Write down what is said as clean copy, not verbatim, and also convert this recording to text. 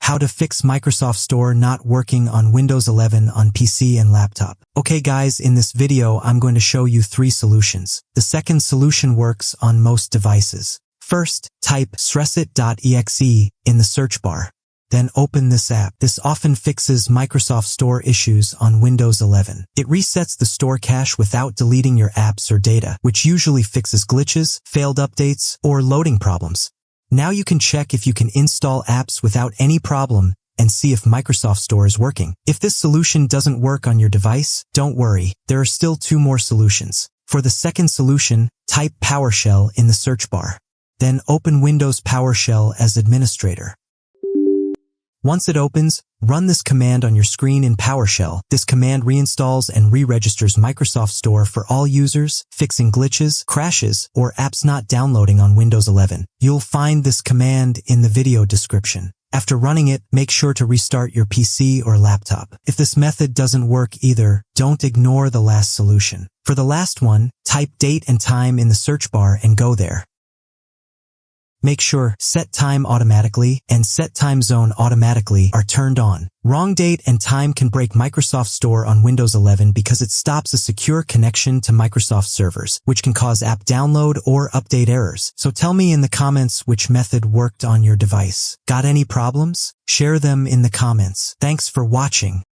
How to fix Microsoft Store not working on Windows 11 on PC and laptop. Okay guys, in this video I'm going to show you 3 solutions. The second solution works on most devices. First, type stressit.exe in the search bar. Then open this app. This often fixes Microsoft Store issues on Windows 11. It resets the store cache without deleting your apps or data, which usually fixes glitches, failed updates, or loading problems. Now you can check if you can install apps without any problem and see if Microsoft Store is working. If this solution doesn't work on your device, don't worry, there are still 2 more solutions. For the second solution, type PowerShell in the search bar. Then open Windows PowerShell as administrator. Once it opens, run this command on your screen in PowerShell. This command reinstalls and re-registers Microsoft Store for all users, fixing glitches, crashes, or apps not downloading on Windows 11. You'll find this command in the video description. After running it, make sure to restart your PC or laptop. If this method doesn't work either, don't ignore the last solution. For the last one, type date and time in the search bar and go there. Make sure Set Time Automatically and Set Time Zone Automatically are turned on. Wrong date and time can break Microsoft Store on Windows 11 because it stops a secure connection to Microsoft servers, which can cause app download or update errors. So tell me in the comments which method worked on your device. Got any problems? Share them in the comments. Thanks for watching.